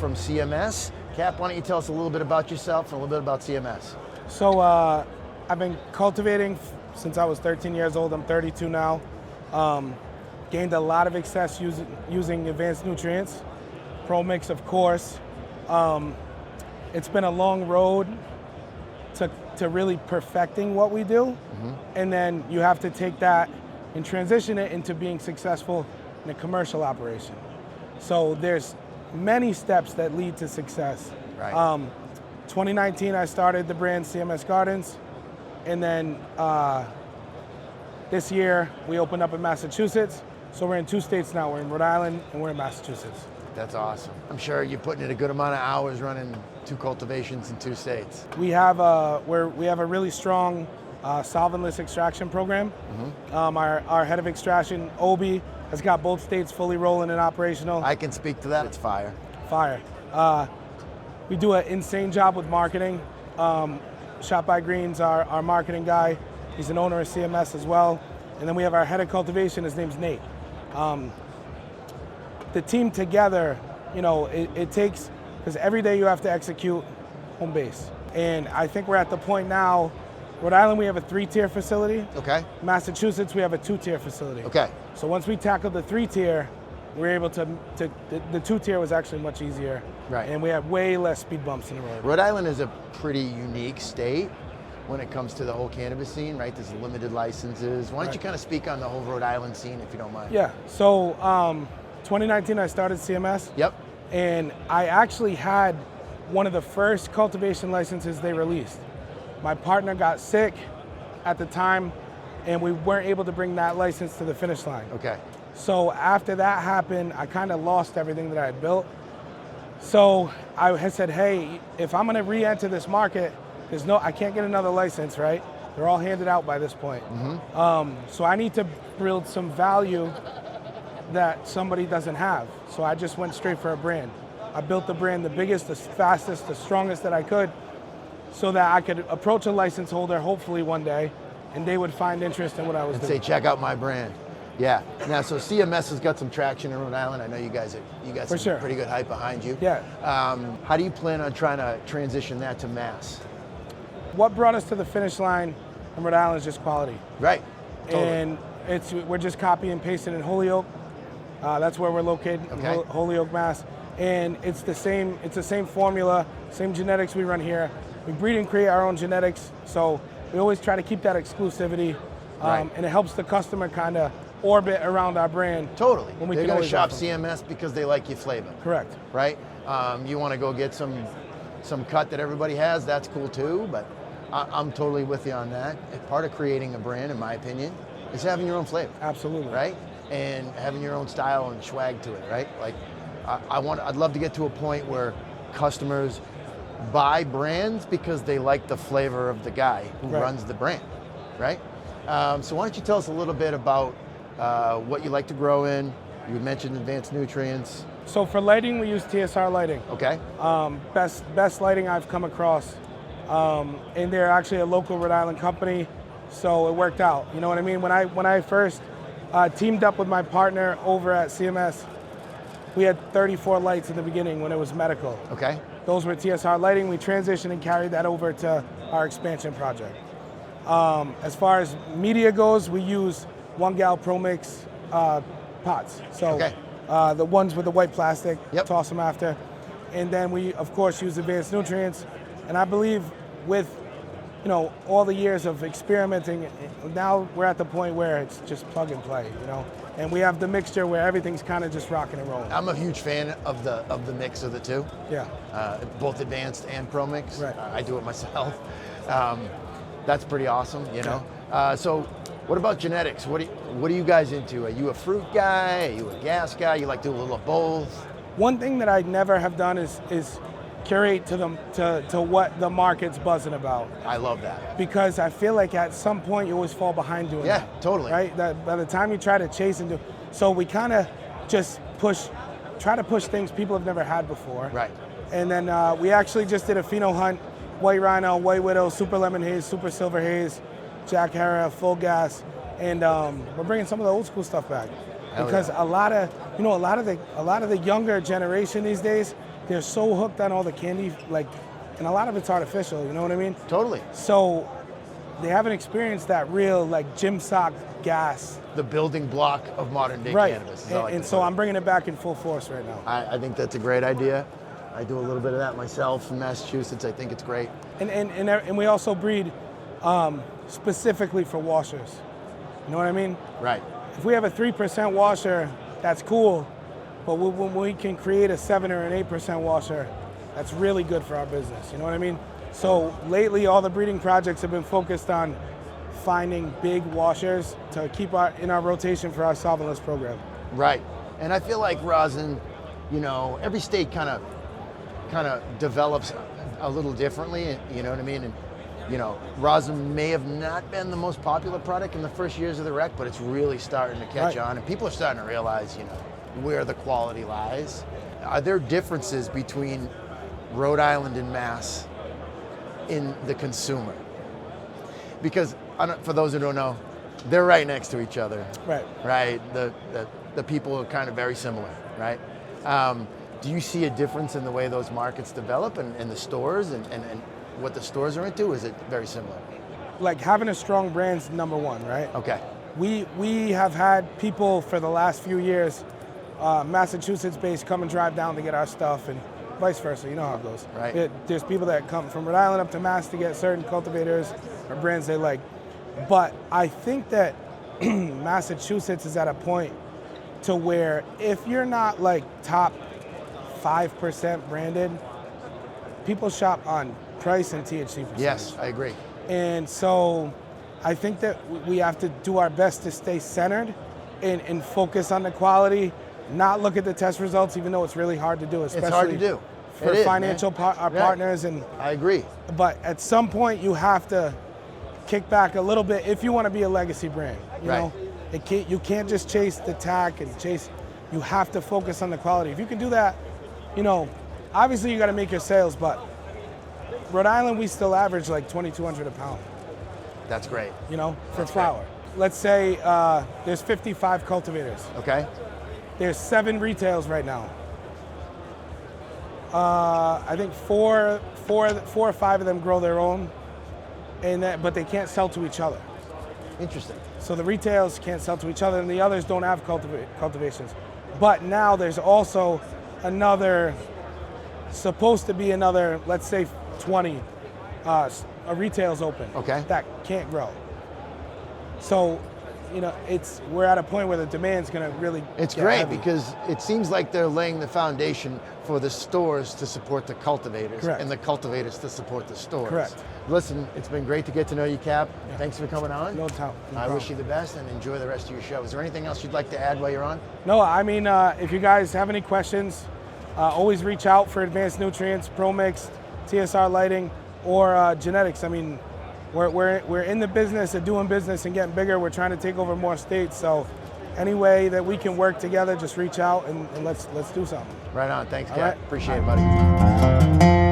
from CMS. Cap, why don't you tell us a little bit about yourself and a little bit about CMS? So I've been cultivating since I was 13 years old. I'm 32 now. Gained a lot of success using advanced nutrients. Pro Mix, of course. It's been a long road to really perfecting what we do. And then you have to take that and transition it into being successful in a commercial operation. So there's many steps that lead to success. Right. 2019, I started the brand CMS Gardens. And then this year, we opened up in Massachusetts. So we're in 2 states now. We're in Rhode Island and we're in Massachusetts. That's awesome. I'm sure you're putting in a good amount of hours running 2 cultivations in 2 states. We have a really strong solventless extraction program. Our head of extraction, Obi, has got both states fully rolling and operational. I can speak to that. It's fire. Fire. We do an insane job with marketing. Shot by Green's our marketing guy. He's an owner of CMS as well. And then we have our head of cultivation. His name's Nate. The team together, it takes, because every day you have to execute home base. And I think we're at the point now, Rhode Island, we have a 3-tier facility. Okay. Massachusetts, we have a 2-tier facility. Okay. So once we tackled the 3-tier, we're able to the 2-tier was actually much easier. Right. And we have way less speed bumps in the road. Rhode Island is a pretty unique state when it comes to the whole cannabis scene, right? There's limited licenses. Why don't you kind of speak on the whole Rhode Island scene, if you don't mind? Yeah, so 2019, I started CMS. Yep. And I actually had one of the first cultivation licenses they released. My partner got sick at the time, and we weren't able to bring that license to the finish line. Okay. So after that happened, I kind of lost everything that I had built. So I had said, hey, if I'm gonna re-enter this market, I can't get another license, right? They're all handed out by this point. So I need to build some value that somebody doesn't have. So I just went straight for a brand. I built the brand, the biggest, the fastest, the strongest that I could, so that I could approach a license holder, hopefully one day, and they would find interest in what I was doing. Say, check out my brand. Yeah. Now, so CMS has got some traction in Rhode Island. I know you got some pretty good hype behind you. Yeah. How do you plan on trying to transition that to mass? What brought us to the finish line in Rhode Island is just quality. Right. Totally. And we're just copy and pasting in Holyoke. That's where we're located, okay. in Holyoke, Mass. And it's the same formula, same genetics we run here. We breed and create our own genetics, so we always try to keep that exclusivity, right. And it helps the customer kind of orbit around our brand. Totally. When we They're can going to shop offer. CMS because they like your flavor. Correct. Right? You want to go get some cut that everybody has, that's cool too, but I'm totally with you on that. Part of creating a brand, in my opinion, is having your own flavor. Absolutely. Right? And having your own style and swag to it, right? Like, I'd love to get to a point where customers buy brands because they like the flavor of the guy who right. runs the brand, right? So why don't you tell us a little bit about what you like to grow in? You mentioned advanced nutrients. So for lighting, we use TSR lighting. Okay. Best lighting I've come across. And they're actually a local Rhode Island company, so it worked out. You know what I mean? When I first teamed up with my partner over at CMS, we had 34 lights in the beginning when it was medical. Okay. Those were TSR lighting. We transitioned and carried that over to our expansion project. As far as media goes, we use 1-gal Pro Mix pots. So okay. The ones with the white plastic, yep. Toss them after. And then we, of course, use advanced nutrients. And I believe with all the years of experimenting, now we're at the point where it's just plug and play, And we have the mixture where everything's kind of just rocking and rolling. I'm a huge fan of the mix of the two. Yeah. Both advanced and Pro Mix. Right. I do it myself. That's pretty awesome, So what about genetics? What are you guys into? Are you a fruit guy? Are you a gas guy? You like to do a little of both? One thing that I never have done is curate to what the market's buzzing about. I love that. Because I feel like at some point you always fall behind doing that. Yeah, totally. Right? That by the time you try to chase and do, so we kind of just try to push things people have never had before. Right. And then we actually just did a pheno hunt, White Rhino, White Widow, Super Lemon Haze, Super Silver Haze, Jack Herer, Full Gas, and we're bringing some of the old school stuff back. Because a lot of the younger generation these days, they're so hooked on all the candy, like, and a lot of it's artificial, you know what I mean? Totally. So they haven't experienced that real, like, gym sock gas. The building block of modern day Right, cannabis. and so I'm bringing it back in full force right now. I think that's a great idea. I do a little bit of that myself in Massachusetts. I think it's great. And we also breed specifically for washers. You know what I mean? Right. If we have a 3% washer, that's cool. But when we can create a 7 or an 8% washer, that's really good for our business. You know what I mean? So lately, all the breeding projects have been focused on finding big washers to keep in our rotation for our solventless program. Right. And I feel like rosin, you know, every state kind of develops a little differently, you know what I mean? And, you know, rosin may have not been the most popular product in the first years of the rec, but it's really starting to catch on, and people are starting to realize, you know, where the quality lies. Are there differences between Rhode Island and Mass in the consumer? Because for those who don't know, they're right next to each other. Right. Right. The people are kind of very similar, right? Do you see a difference in the way those markets develop and the stores and what the stores are into? Is it very similar? Like, having a strong brand's number one, right? Okay. We have had people for the last few years, Massachusetts-based, come and drive down to get our stuff, and vice versa. You know how it goes. Right. There's people that come from Rhode Island up to Mass to get certain cultivators or brands they like. But I think that Massachusetts is at a point to where if you're not like top 5% branded, people shop on price and THC percentage. Yes, I agree. And so I think that we have to do our best to stay centered and focus on the quality, not look at the test results, even though it's really hard to do, especially it's hard to do. for financial partners. And I agree. But at some point, you have to kick back a little bit if you want to be a legacy brand. You know, you can't just chase the tack and chase. You have to focus on the quality. If you can do that, you know, obviously you got to make your sales, but Rhode Island, we still average like $2,200 a pound. That's great. You know, for flower. Let's say there's 55 cultivators. Okay. There's 7 retails right now. I think four or five of them grow their own, but they can't sell to each other. Interesting. So the retails can't sell to each other, and the others don't have cultivations. But now there's also supposed to be another, let's say 20 retails open. Okay. That can't grow. So, you know, we're at a point where the demand's going to really It's get great heavy. because it seems like they're laying the foundation for the stores to support the cultivators. Correct. And the cultivators to support the stores. Correct. Listen, it's been great to get to know you, Cap. Yeah. Thanks for coming on. No doubt. I wish you the best and enjoy the rest of your show. Is there anything else you'd like to add while you're on? No, I mean, if you guys have any questions, always reach out for advanced nutrients, ProMix, TSR lighting, or genetics. I mean, we're in the business of doing business and getting bigger. We're trying to take over more states. So any way that we can work together, just reach out and let's do something. Right on. Thanks, Cap. All right. Appreciate it, buddy.